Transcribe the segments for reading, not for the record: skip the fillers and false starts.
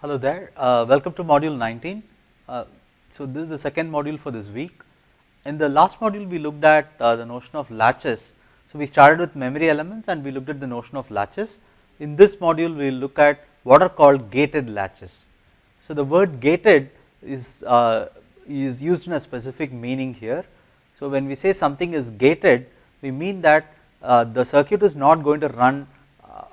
Hello there, welcome to module 19. So this is the second module for this week. In the last module we looked at the notion of latches. So we started with memory elements and we looked at the notion of latches. In this module we will look at what are called gated latches. So the word gated is used in a specific meaning here. So when we say something is gated, we mean that the circuit is not going to run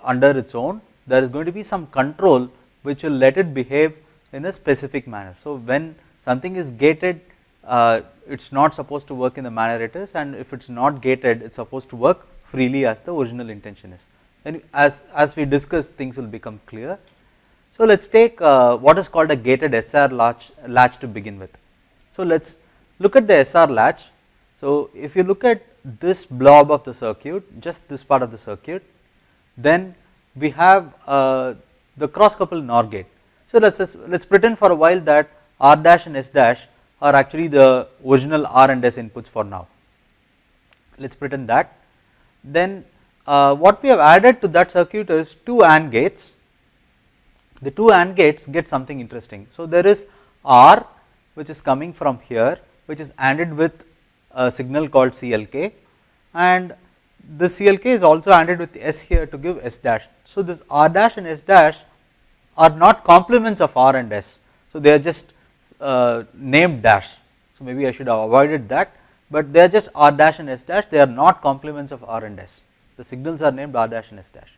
under its own. There is going to be some control which will let it behave in a specific manner. So when something is gated, it is not supposed to work in the manner it is, and if it is not gated, it is supposed to work freely as the original intention is. And as we discuss, things will become clear. So let us take what is called a gated SR latch to begin with. So let us look at the SR latch. So if you look at this blob of the circuit, just this part of the circuit, then we have the cross coupled NOR gate. So let us pretend for a while that R dash and S dash are actually the original R and S inputs for now. Let us pretend that. Then what we have added to that circuit is two AND gates. The two AND gates get something interesting. So there is R which is coming from here, which is ANDed with a signal called CLK, and the CLK is also ANDed with S here to give S dash. So this R dash and S dash are not complements of R and S. So they are just named dash. So maybe I should have avoided that, but they are just R dash and S dash. They are not complements of R and S. The signals are named R dash and S dash.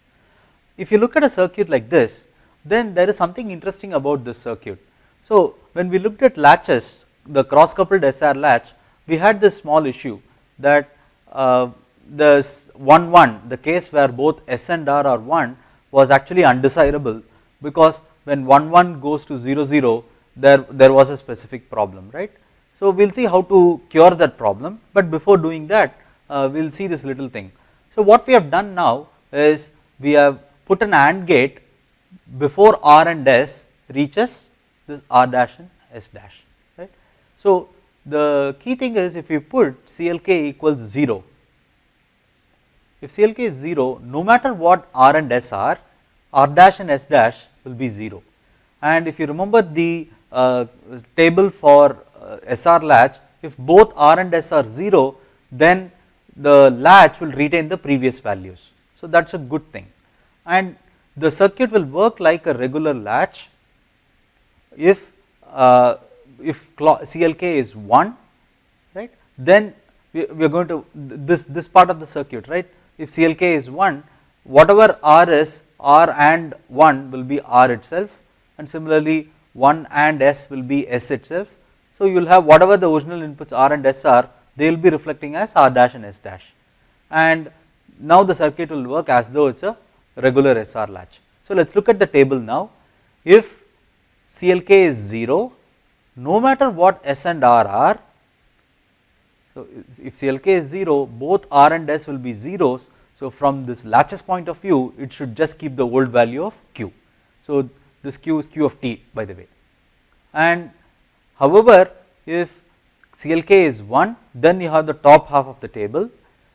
If you look at a circuit like this, then there is something interesting about this circuit. So when we looked at latches, the cross coupled SR latch, we had this small issue that the 1 1, the case where both S and R are 1, was actually undesirable, because when 1 1 goes to 0 0, there was a specific problem, right. So we will see how to cure that problem, but before doing that we will see this little thing. So what we have done now is we have put an AND gate before R and S reaches this R dash and S dash, right. So the key thing is, if you put CLK equals 0, if CLK is 0, no matter what R and S are, R dash and S dash will be 0. And if you remember the table for SR latch, if both R and S are 0, then the latch will retain the previous values. So that is a good thing, and the circuit will work like a regular latch if CLK is 1, right. Then we are going to this part of the circuit, right. If CLK is 1, whatever R is, R and 1 will be R itself, and similarly 1 and S will be S itself. So you will have whatever the original inputs R and S are, they will be reflecting as R dash and S dash, and now the circuit will work as though it is a regular SR latch. So let us look at the table now. If CLK is 0, no matter what S and R are, so if CLK is 0, both R and S will be zeros. So from this latches point of view, it should just keep the old value of Q. So this Q is Q of t, by the way. And however, if CLK is 1, then you have the top half of the table.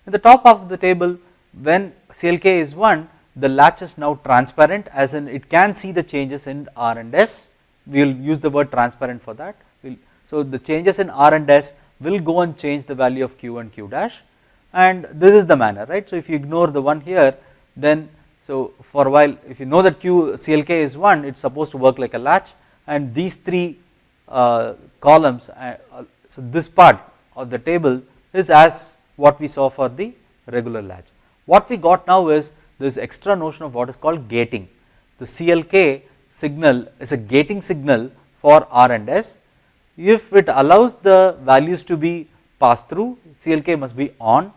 In the top half of the table, when CLK is 1, the latch is now transparent, as in it can see the changes in R and S. We will use the word transparent for that. So the changes in R and S will go and change the value of Q and Q dash, and this is the manner, right. So if you ignore the one here, then so for a while, if you know that CLK is 1, it is supposed to work like a latch, and these three columns, so this part of the table is as what we saw for the regular latch. What we got now is this extra notion of what is called gating. The CLK signal is a gating signal for R and S. If it allows the values to be passed through, CLK must be on.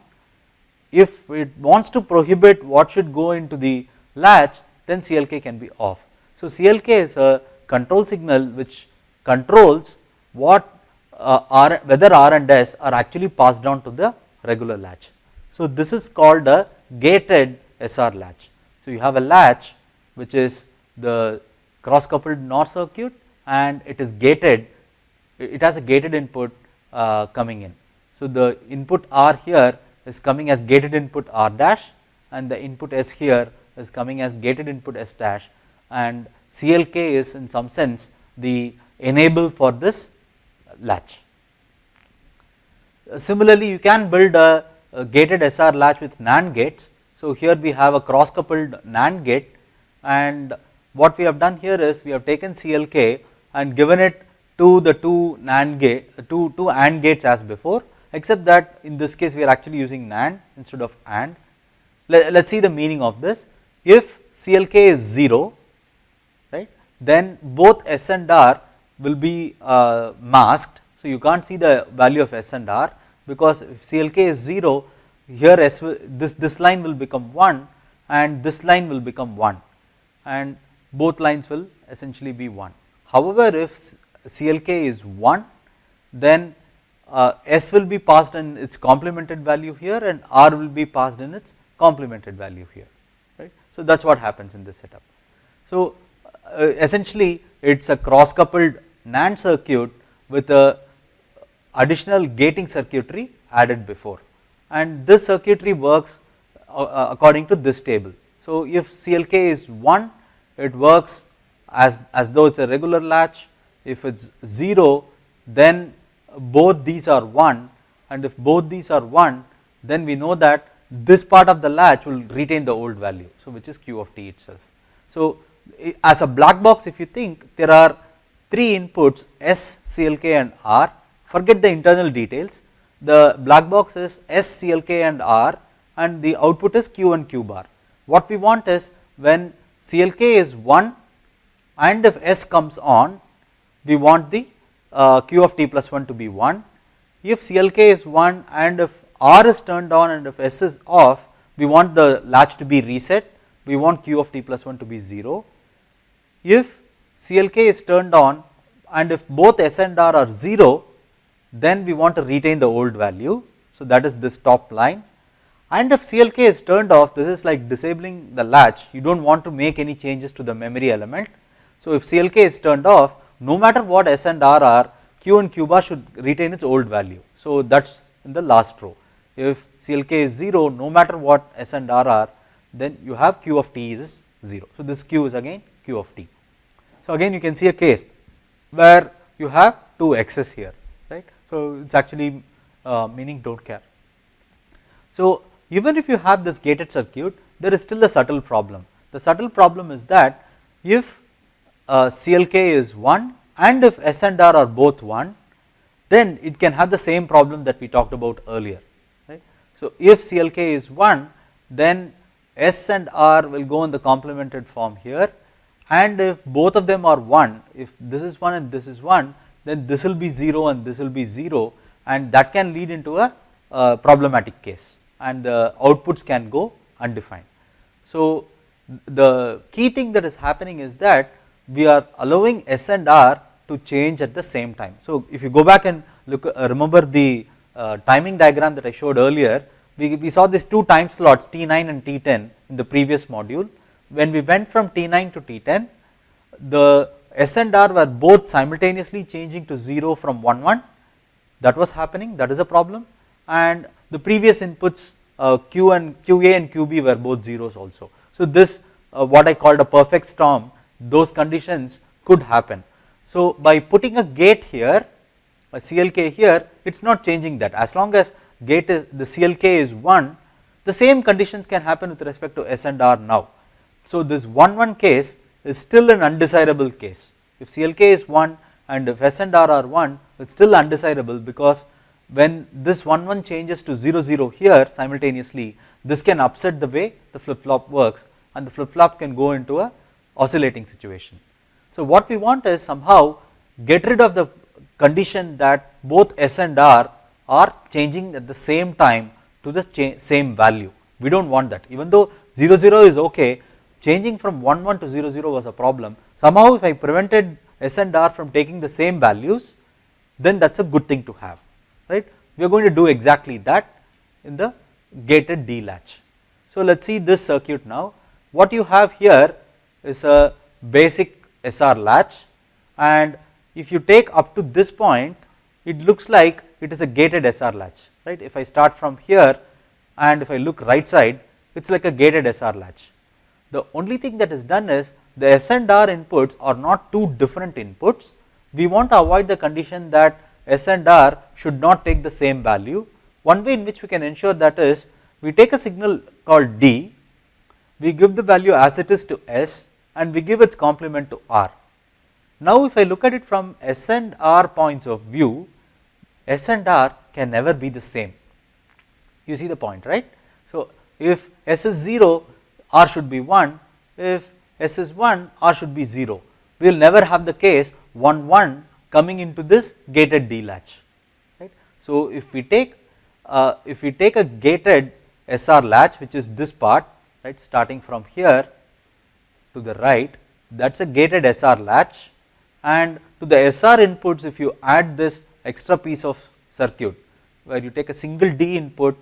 If it wants to prohibit what should go into the latch, then CLK can be off. So CLK is a control signal which controls what whether R and S are actually passed down to the regular latch. So this is called a gated SR latch. So you have a latch which is the cross coupled NOR circuit, and it is gated, it has a gated input coming in. So the input R here is coming as gated input R dash, and the input S here is coming as gated input S dash, and CLK is in some sense the enable for this latch. Similarly, you can build a gated SR latch with NAND gates. So, here we have a cross coupled NAND gate, and what we have done here is we have taken CLK and given it to the two NAND gate, two AND gates as before, except that in this case we are actually using NAND instead of AND. Let us see the meaning of this. If CLK is 0, right, then both S and R will be masked. So, you can't see the value of S and R, because if CLK is 0, here this line will become 1 and this line will become 1, and both lines will essentially be 1. However, if CLK is 1, then S will be passed in its complemented value here and R will be passed in its complemented value here, right. So, that is what happens in this setup. So, essentially it is a cross coupled NAND circuit with a additional gating circuitry added before, and this circuitry works according to this table. So, if CLK is 1, it works as though it is a regular latch. If it is 0, then both these are 1, and if both these are 1, then we know that this part of the latch will retain the old value, so which is Q of t itself. So, as a black box, if you think there are 3 inputs S, CLK and R, forget the internal details, the black box is S, CLK and R, and the output is Q and Q bar. What we want is when CLK is 1 and if S comes on, we want the Q of t plus 1 to be 1. If CLK is 1 and if R is turned on and if S is off, we want the latch to be reset, we want Q of t plus 1 to be 0. If CLK is turned on and if both S and R are 0, then we want to retain the old value. So, that is this top line, and if CLK is turned off, this is like disabling the latch, you do not want to make any changes to the memory element. So, if CLK is turned off, no matter what S and R are, Q and Q bar should retain its old value. So, that is in the last row. If CLK is 0, no matter what S and R are, then you have Q of t is 0. So, this Q is again Q of t. So, again you can see a case where you have 2 X's here, right. So, it is actually meaning do not care. So, even if you have this gated circuit, there is still a subtle problem. The subtle problem is that if CLK is 1 and if S and R are both 1, then it can have the same problem that we talked about earlier, right. So, if CLK is 1, then S and R will go in the complemented form here, and if both of them are 1, if this is 1 and this is 1, then this will be 0 and this will be 0, and that can lead into a problematic case, and the outputs can go undefined. So, the key thing that is happening is that we are allowing S and R to change at the same time. So, if you go back and look, remember the timing diagram that I showed earlier, we saw these 2 time slots T9 and T10 in the previous module. When we went from T9 to T10, the S and R were both simultaneously changing to 0 from 1 1, that was happening, that is a problem, and the previous inputs Q and QA and QB were both zeros also. So, this what I called a perfect storm, those conditions could happen. So, by putting a gate here, a CLK here, it is not changing that. As long as gate is, the CLK is 1, the same conditions can happen with respect to S and R now. So, this 1 1 case is still an undesirable case. If CLK is 1 and if S and R are 1, it is still undesirable, because when this 1 1 changes to 0 0 here simultaneously, this can upset the way the flip flop works, and the flip flop can go into a oscillating situation. So, what we want is somehow get rid of the condition that both S and R are changing at the same time to the same value. We do not want that. Even though 0 0 is okay, changing from 1 1 to 0 0 was a problem. Somehow if I prevented S and R from taking the same values, then that is a good thing to have, right. We are going to do exactly that in the gated D latch. So, let us see this circuit now. What you have here is a basic SR latch, and if you take up to this point, it looks like it is a gated SR latch, right. If I start from here and if I look right side, it is like a gated SR latch. The only thing that is done is the S and R inputs are not two different inputs. We want to avoid the condition that S and R should not take the same value. One way in which we can ensure that is, we take a signal called D, we give the value as it is to S, and we give its complement to R. Now if I look at it from S and R points of view, S and R can never be the same. You see the point, right? So if S is 0, R should be 1, if S is 1, R should be 0. We will never have the case 1 1 coming into this gated D latch, right. So if we take a gated SR latch, which is this part, right, starting from here to the right, that is a gated SR latch, and to the SR inputs, if you add this extra piece of circuit where you take a single D input,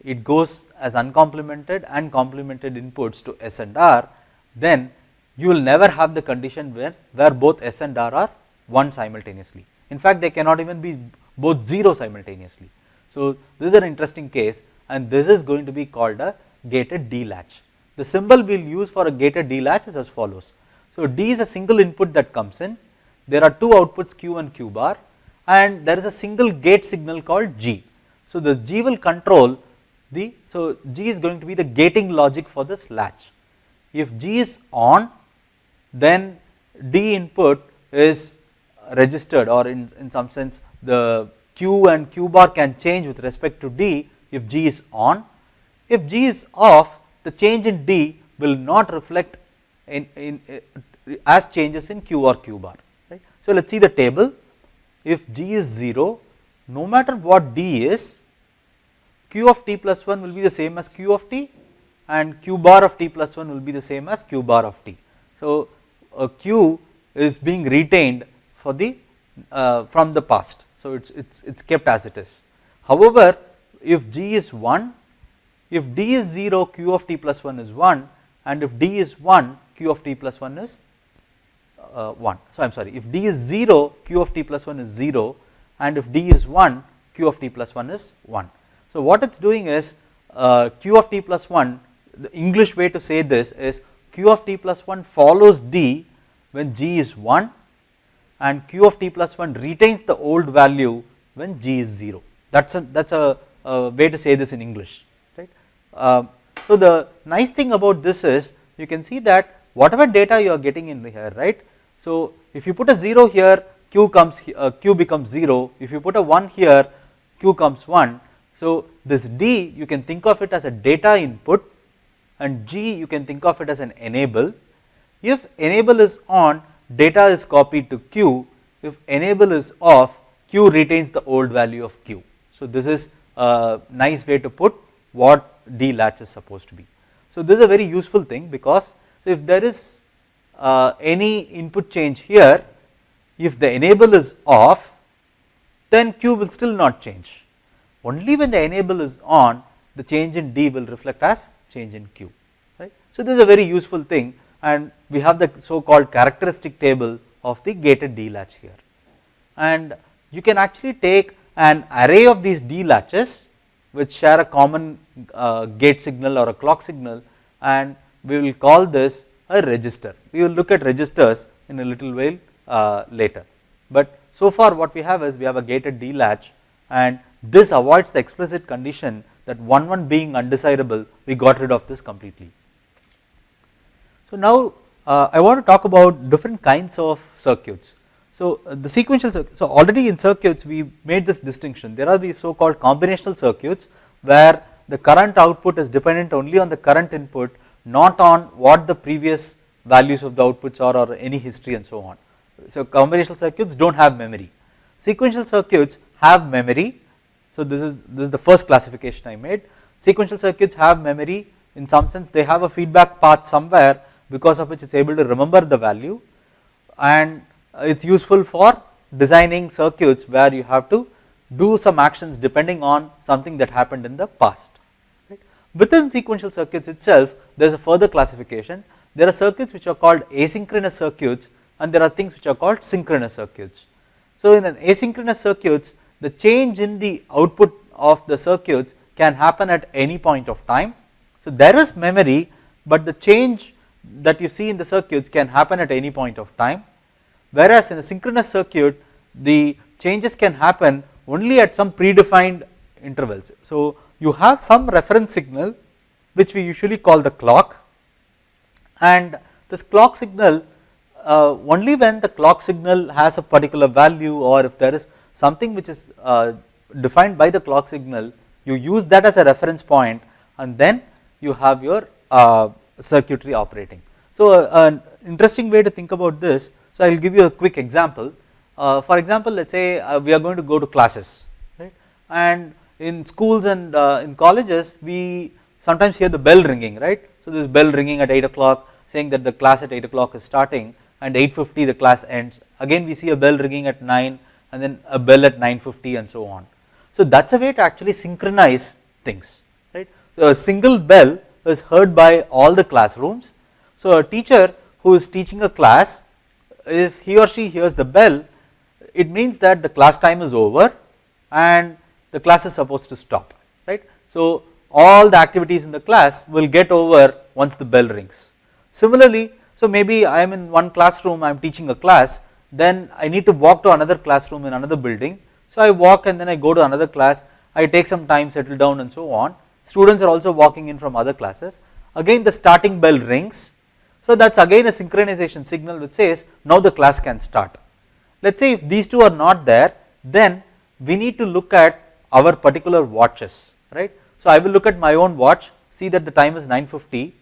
it goes as uncomplemented and complemented inputs to S and R, then you will never have the condition where both S and R are 1 simultaneously. In fact, they cannot even be both 0 simultaneously. So this is an interesting case, and this is going to be called a gated D latch. The symbol we will use for a gated D latch is as follows. So D is a single input that comes in, there are two outputs Q and Q bar, and there is a single gate signal called G. So the G will control so G is going to be the gating logic for this latch. If G is on, then D input is registered, or in some sense the Q and Q bar can change with respect to D if G is on. If G is off, the change in D will not reflect as changes in Q or Q bar, right. So let us see the table. If G is 0, no matter what D is, Q of t plus 1 will be the same as Q of t, and Q bar of t plus 1 will be the same as Q bar of t. So Q is being retained for the from the past, so it's kept as it is. However, if G is 1, if D is 0, Q of t plus 1 is 1, and if D is 1, Q of t plus 1 is 1. So I am sorry, if D is 0, Q of t plus 1 is 0, and if D is 1, Q of t plus 1 is 1. So what it is doing is Q of t plus 1, the English way to say this is Q of t plus 1 follows D when G is 1, and Q of t plus 1 retains the old value when G is 0. That is a way to say this in English, right. So the nice thing about this is, you can see that whatever data you are getting in here, right. So if you put a 0 here, Q becomes 0, if you put a 1 here, Q comes 1. So this D, you can think of it as a data input, and G you can think of it as an enable. If enable is on, data is copied to Q. If enable is off, Q retains the old value of Q. So this is a nice way to put what D latch is supposed to be. So this is a very useful thing, because so if there is any input change here, if the enable is off, then Q will still not change. Only when the enable is on, the change in D will reflect as change in Q, right. So this is a very useful thing, and we have the so called characteristic table of the gated D latch here. And you can actually take an array of these D latches which share a common gate signal or a clock signal, and we will call this a register. We will look at registers in a little while later, but so far what we have is, we have a gated D latch, and this avoids the explicit condition that 1 1 being undesirable. We got rid of this completely. So now I want to talk about different kinds of circuits. So the sequential circuit, so already in circuits we made this distinction. There are these so called combinational circuits where the current output is dependent only on the current input, not on what the previous values of the outputs are or any history and so on. So combinational circuits do not have memory. Sequential circuits have memory. So this is the first classification I made. Sequential circuits have memory, in some sense they have a feedback path somewhere, because of which it is able to remember the value, and it is useful for designing circuits where you have to do some actions depending on something that happened in the past, right. Within sequential circuits itself, there is a further classification. There are circuits which are called asynchronous circuits, and there are things which are called synchronous circuits. So in an asynchronous circuits, the change in the output of the circuits can happen at any point of time. So there is memory, but the change that you see in the circuits can happen at any point of time, whereas in a synchronous circuit the changes can happen only at some predefined intervals. So, you have some reference signal which we usually call the clock, and this clock signal only when the clock signal has a particular value, or if there is something which is defined by the clock signal, you use that as a reference point and then you have your circuitry operating. So, an interesting way to think about this, so I will give you a quick example. For example, let us say we are going to go to classes, right, and in schools and in colleges we sometimes hear the bell ringing, right. So, this bell ringing at 8 o'clock saying that the class at 8 o'clock is starting, and 8:50 the class ends. Again we see a bell ringing at 9 and then a bell at 9:50 and so on. So, that is a way to actually synchronize things, right. So, a single bell is heard by all the classrooms. So, a teacher who is teaching a class, if he or she hears the bell, it means that the class time is over and the class is supposed to stop, right. So, all the activities in the class will get over once the bell rings. Similarly, so maybe I am in one classroom, I am teaching a class, then I need to walk to another classroom in another building. So, I walk and then I go to another class, I take some time, settle down and so on. Students are also walking in from other classes, again the starting bell rings. So, that is again a synchronization signal which says now the class can start. Let us say if these two are not there, then we need to look at our particular watches, right. So, I will look at my own watch, see that the time is 9:50,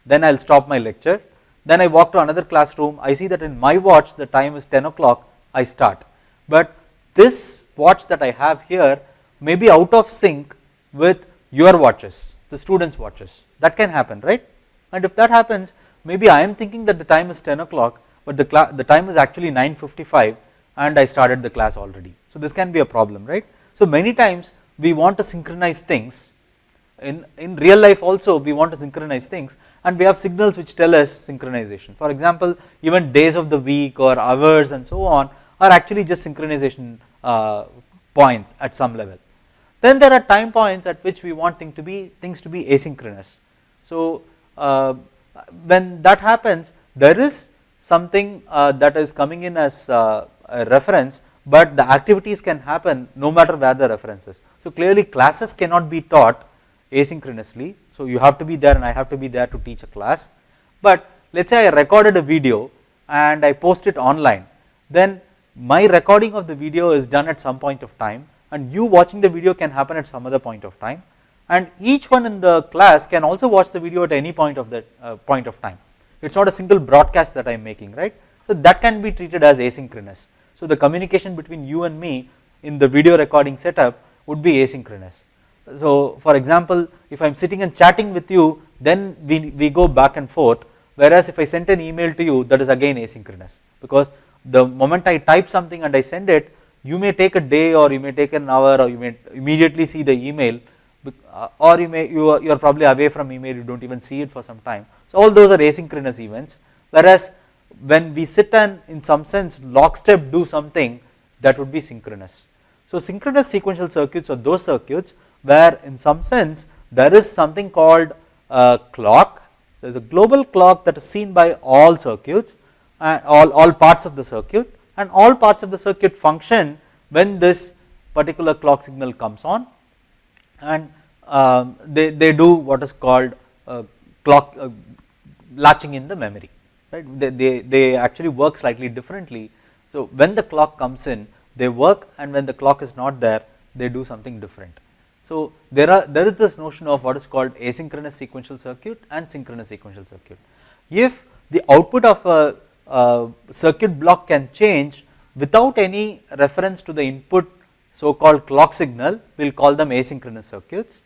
then I will stop my lecture, then I walk to another classroom, I see that in my watch the time is 10 o'clock, I start. But this watch that I have here may be out of sync with your watches, the students' watches, that can happen, right. And if that happens, maybe I am thinking that the time is 10 o'clock, but the time is actually 9:55 and I started the class already. So, this can be a problem, right. So, many times we want to synchronize things. In real life also we want to synchronize things, and we have signals which tell us synchronization. For example, even days of the week or hours and so on are actually just synchronization points at some level. Then there are time points at which we want things to be asynchronous. So, when that happens, there is something that is coming in as a reference, but the activities can happen no matter where the reference is. So, clearly classes cannot be taught asynchronously. So, you have to be there and I have to be there to teach a class. But let us say I recorded a video and I post it online, then my recording of the video is done at some point of time and you watching the video can happen at some other point of time, and each one in the class can also watch the video at any point of that point of time. It is not a single broadcast that I am making, right. So, that can be treated as asynchronous. So, the communication between you and me in the video recording setup would be asynchronous. So, for example, if I am sitting and chatting with you, then we go back and forth, whereas if I sent an email to you, that is again asynchronous, because the moment I type something and I send it, you may take a day or you may take an hour or you may immediately see the email, or you are probably away from email, you do not even see it for some time. So, all those are asynchronous events, whereas when we sit and in some sense lockstep do something, that would be synchronous. So, synchronous sequential circuits are those circuits where in some sense there is something called a clock. There is a global clock that is seen by all circuits and all parts of the circuit, and all parts of the circuit function when this particular clock signal comes on, and they do what is called clock latching in the memory, right. They actually work slightly differently. So, when the clock comes in they work, and when the clock is not there they do something different. So, there is this notion of what is called asynchronous sequential circuit and synchronous sequential circuit. If the output of a circuit block can change without any reference to the input so called clock signal, we will call them asynchronous circuits.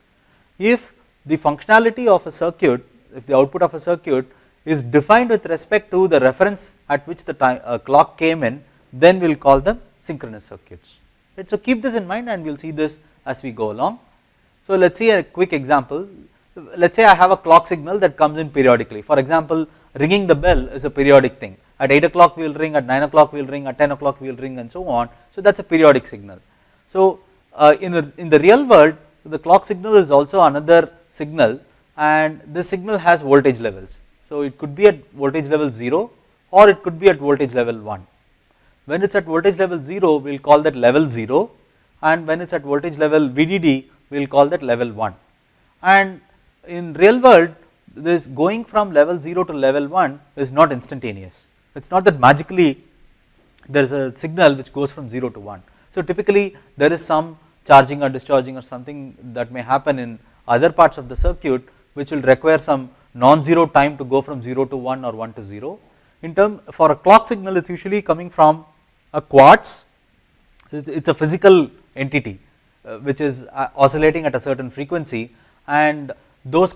If the functionality of a circuit, if the output of a circuit is defined with respect to the reference at which the clock came in, then we will call them synchronous circuits, right. So, keep this in mind and we will see this as we go along. So, let us see a quick example. Let us say I have a clock signal that comes in periodically. For example, ringing the bell is a periodic thing. At 8 o'clock we will ring, at 9 o'clock we will ring, at 10 o'clock we will ring and so on. So, that is a periodic signal. So, in the real world the clock signal is also another signal, and this signal has voltage levels. So, it could be at voltage level 0 or it could be at voltage level 1. When it is at voltage level 0, we will call that level 0, and when it is at voltage level VDD, we will call that level 1. And in real world, this going from level 0 to level 1 is not instantaneous. It is not that magically there is a signal which goes from 0 to 1. So, typically there is some charging or discharging or something that may happen in other parts of the circuit which will require some non-zero time to go from 0 to 1 or 1 to 0. In term for a clock signal, it is usually coming from a quartz. It is a physical entity which is oscillating at a certain frequency, and those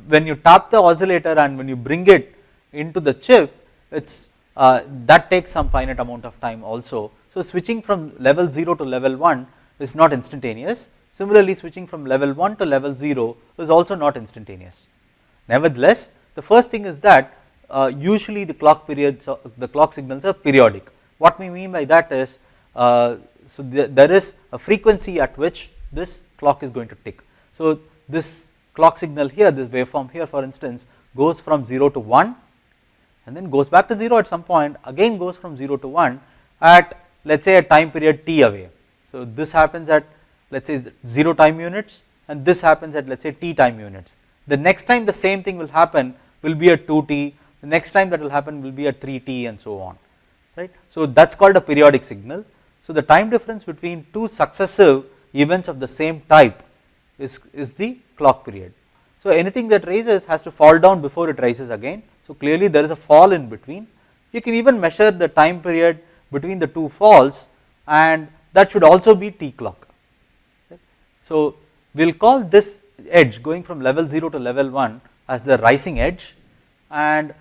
when you tap the oscillator and when you bring it into the chip, it's that takes some finite amount of time also. So, switching from level 0 to level 1 is not instantaneous. Similarly, switching from level 1 to level 0 is also not instantaneous. Nevertheless, the first thing is that usually the clock periods, the clock signals are periodic. What we mean by that is, so there is a frequency at which this clock is going to tick. So, this clock signal here, this waveform here for instance, goes from 0 to 1 and then goes back to 0 at some point, again goes from 0 to 1 at, let us say, a time period t away. So, this happens at, let us say, 0 time units, and this happens at, let us say, t time units. The next time the same thing will happen will be at 2t, the next time that will happen will be at 3t, and so on, right. So, that is called a periodic signal. So, the time difference between two successive events of the same type is the clock period. So, anything that rises has to fall down before it rises again. So, clearly there is a fall in between. You can even measure the time period between the two falls, and that should also be t clock. Right. So, we will call this edge going from level 0 to level 1 as the rising edge, and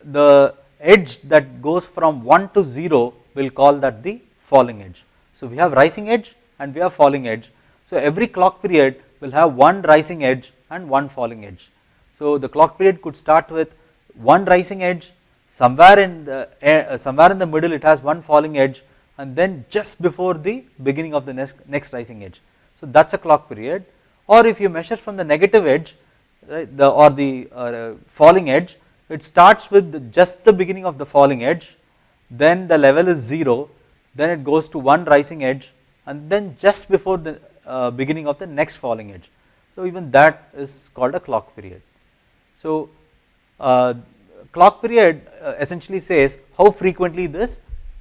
the edge that goes from 1 to 0 we will call that the falling edge. So, we have rising edge and we have falling edge. So, every clock period will have one rising edge and one falling edge. So, the clock period could start with one rising edge, somewhere in the middle it has one falling edge, and then just before the beginning of the next rising edge. So, that is a clock period. Or if you measure from the negative edge, right, the falling edge, it starts with just the beginning of the falling edge, then the level is 0, then it goes to one rising edge, and then just before the beginning of the next falling edge. So, even that is called a clock period. So, clock period essentially says how frequently this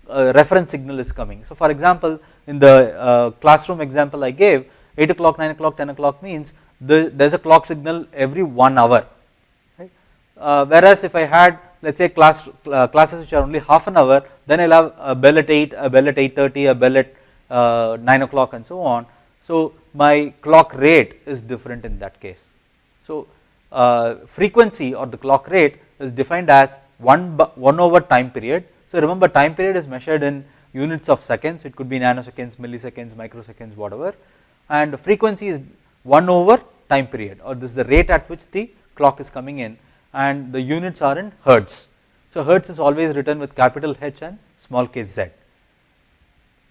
reference signal is coming. So, for example, in the classroom example I gave, 8 o'clock, 9 o'clock, 10 o'clock means there is a clock signal every 1 hour, right. Whereas, if I had, let us say, classes which are only half an hour, then I will have a bell at 8, a bell at 8:30, a bell at 9 o'clock, and so on. So, my clock rate is different in that case. So, frequency or the clock rate is defined as 1 over time period. So, remember, time period is measured in units of seconds, it could be nanoseconds, milliseconds, microseconds, whatever, and frequency is 1 over time period, or this is the rate at which the clock is coming in, and the units are in hertz. So, hertz is always written with capital H and small case z.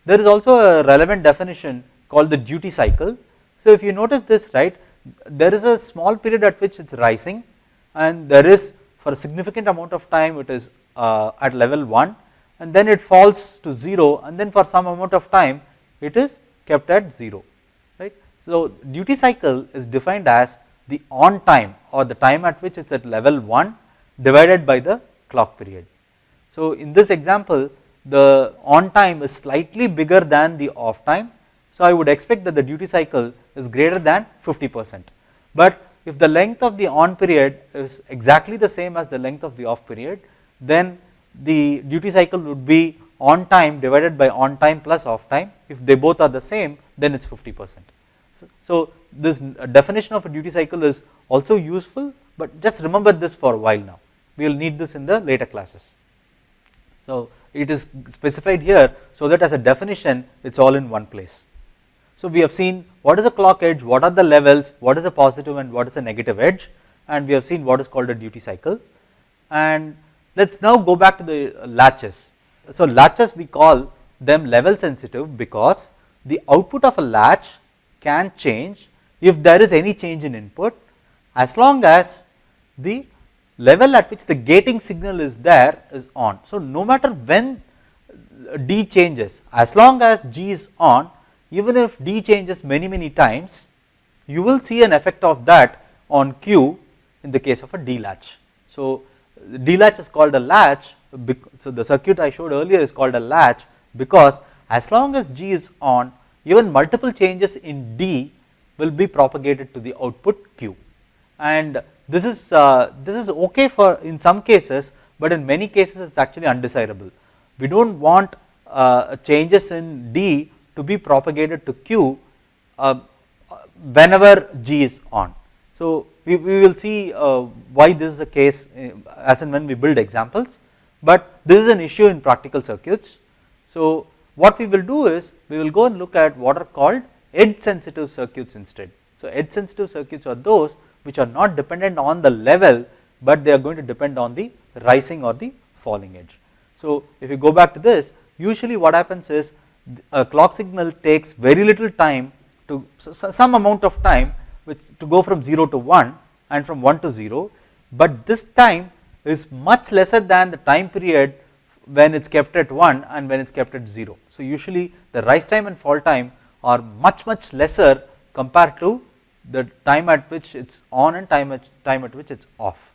There is also a relevant definition called the duty cycle. So, if you notice this, right, there is a small period at which it is rising, and there is, for a significant amount of time, it is at level 1, and then it falls to 0, and then for some amount of time it is kept at 0, right. So, duty cycle is defined as the on time, or the time at which it is at level 1 divided by the clock period. So, in this example, the on time is slightly bigger than the off time. So, I would expect that the duty cycle is greater than 50%, but if the length of the on period is exactly the same as the length of the off period, then the duty cycle would be on time divided by on time plus off time. If they both are the same, then it is 50%. So, this definition of a duty cycle is also useful, but just remember this for a while now. We will need this in the later classes. So, it is specified here so that as a definition it is all in one place. So, we have seen what is a clock edge, what are the levels, what is a positive and what is a negative edge, and we have seen what is called a duty cycle. And let us now go back to the latches. So, latches, we call them level sensitive because the output of a latch can change if there is any change in input, as long as the level at which the gating signal is there is on. So, no matter when D changes, as long as G is on, even if D changes many times, you will see an effect of that on Q in the case of a D latch. So, D latch is called a latch, so the circuit I showed earlier is called a latch, because as long as G is on, even multiple changes in D will be propagated to the output Q, and this is okay for in some cases, but in many cases it is actually undesirable. We do not want changes in D to be propagated to Q whenever G is on. So, we will see why this is the case as and when we build examples, but this is an issue in practical circuits. So, what we will do is we will go and look at what are called edge sensitive circuits instead. So, edge sensitive circuits are those which are not dependent on the level, but they are going to depend on the rising or the falling edge. So, if you go back to this, usually what happens is a clock signal takes very little time to some amount of time which to go from 0 to 1 and from 1 to 0, but this time is much lesser than the time period when it is kept at 1 and when it is kept at 0. So, usually the rise time and fall time are much lesser compared to the time at which it is on and time at which it is off.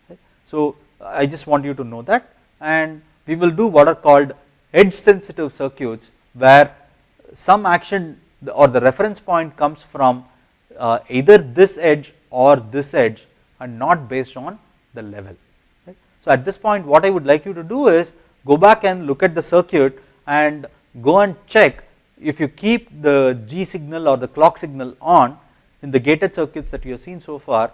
Okay. So, I just want you to know that, and we will do what are called edge sensitive circuits, where some action or the reference point comes from either this edge or this edge and not based on the level. Right. So, at this point what I would like you to do is go back and look at the circuit and go and check if you keep the G signal or the clock signal on in the gated circuits that you have seen so far,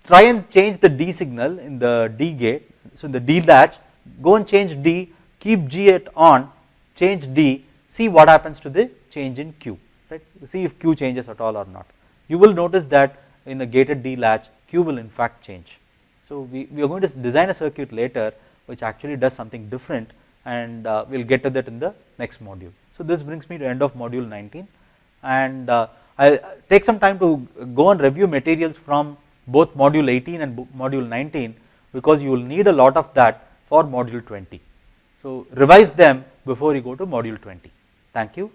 try and change the D signal in the D gate. So, in the D latch, go and change D, keep G at on, change D, see what happens to the change in Q, right, see if Q changes at all or not. You will notice that in a gated D latch, Q will in fact change. So, we are going to design a circuit later which actually does something different, and we will get to that in the next module. So, this brings me to end of module 19, and I will take some time to go and review materials from both module 18 and module 19, because you will need a lot of that for module 20. So, revise them before you go to module 20. Thank you.